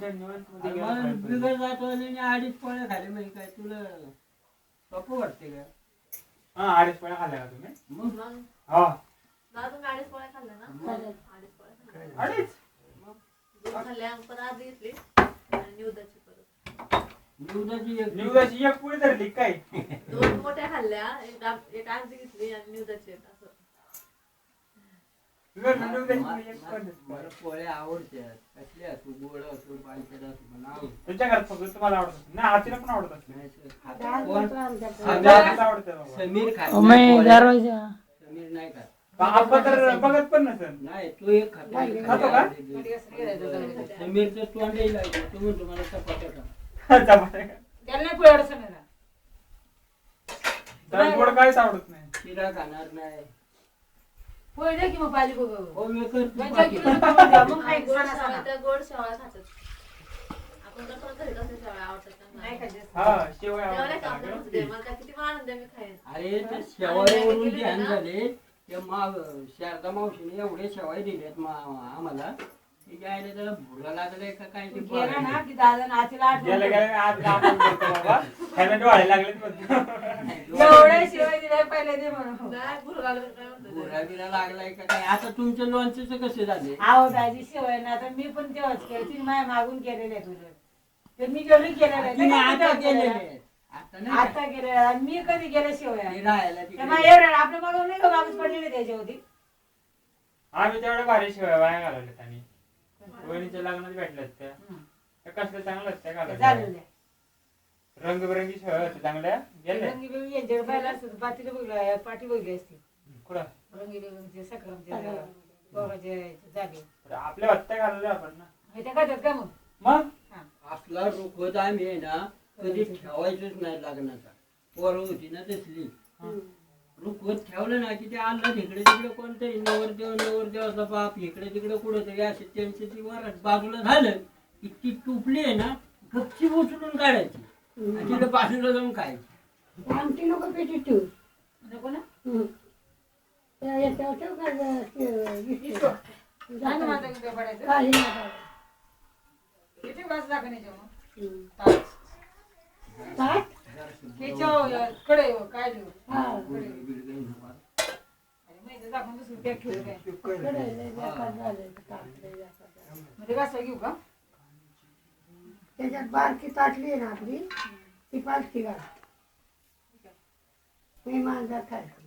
निवांतमध्ये गेला पाहिजे. बिगर जातो आणि 2.5 पोळ्या खाली म्हणजे काय तुला सोपं वाटते का? हा 2.5 पोळ्या खाल्ल्या का तुम्ही? मग हा दादा तुम्ही 2.5 पोळ्या खाल्ल्या ना? 2.5 पोळ्या खाल्ल्या. 2.5 2 खाल्ल्या पण आज घेतली आणि निवदाची परत. निवदाची एक पोळी धरली काय? 2 मोठ्या खाल्ल्या, एक अर्धी घेतली आणि निवदाची एक असं. मला पोळ्या आवडतात. कसल्या तू गोड असो पालखड असो पण आवडत. तुमच्या घरात फक्त तुम्हाला आवडत नाही, आजीला पण आवडत असते. समीर खात समीर नाही खात. आपण तर बघत पण नसेल. नाही तू एक खातो का? समीरचं तोंडही लागतो. तू म्हणतो मला चपात्या खा. त्याला पोळ्या अडचण आहे ना. त्याला गोड काहीच आवडत नाही. शिरा खाणार नाही. पोळी द्या की मग पाहिजे बघ. हो मी करतो. मग खाई गोड सणा शेवया, सणा. त्या गोड शेवया खातात. आपण तर पण घरी कसं शेवया आवडतात त्यांना. नाही खायचे. हा शेवया शेवया नाही आवडतात. का आपल्या घरचे? मला काय किती आनंद आहे मी खाईन. अरे त्या शेवाळ्यावरून ध्यान झाले त्या शारदा मावशीने एवढे शेवाळे दिलेत आम्हाला की जायला त्याला भुरा लागले का काय ते गेला ना की दादा नाचीला गेलं आठवण. गेलं आज आपण बोलतो बाबा. ह्याला डोळे लागलेत म्हणतो. एवढे शिवाय दिले पहिले दे म्हणून. नाही भुरगाला काय म्हणतात. भुरा बिरा लागलाय का काय? आता तुमच्या लोणचं कसे झाले? आहो दाजी शिवाय ना आता मी पण तेव्हाच केलं. तिने माझ्या मागून केलेले आहे तुझं. ते मी जेवढी केलेलं तिने आहे. आता केलेले आहेत. आता नाही का? आता केलेलं आहे. आणि मी कधी केलं शिवाय. ते राहायला तर तिकडे. मग एवढं आपल्या मागून नाही का मागून पडलेले त्याच्यावरती. आम्ही तेवढ्या भारी शिवाय वाया घालवल्यात आणि वहिनीच्या लग्नात भेटल्यात त्या कसल्या चांगल्यात त्या घालवल्या. झालेलं आहे. रंगबिरंगी शिवाय होत्या चांगल्या गेल्या. रंगीबेरंगी यांच्याकडे पाहिलं असतं. पाटीला बघलं पाठी बघली असती. कुठं रंगीबेरंगीचे सक्रमचे दोघांचे जागे. आपल्या हत्या घालवल्या आपण ना. त्या करतात का मग? मग असला रुखवत आम्ही आहे ना कधी ठेवायचंच नाही लग्नाचा. पोरं होती ना तसली रुखवत ठेवलं ना की ते आलं तिकडे तिकडे कोणतंही नवरदेवाचा बाप इकडे तिकडे कुठं तरी असे त्यांची ती वरात बाजूला झालं की ती टुपली आहे ना गपची उचलून काढायची आणि तिकडे बाजूला जाऊन खायची. आमटी नको पेटी ठेवू नको ना? याच्यावर ठेव का झालं माझं उद्या पडायचं. काही नका किती वाज दाखवण्याच्या मग? ताट त्याच्यावर कडे काय देऊ? हा माहिती दाखवून दुसरी पॅक ठेवू काय? कडे लय बेकार झालंय ताट लय बेकार झालंय. म्हणजे कसं घेऊ का? त्याच्यात बारकी ताटली आहे ना आपली ती पालखी घाल मी मांजर खायचं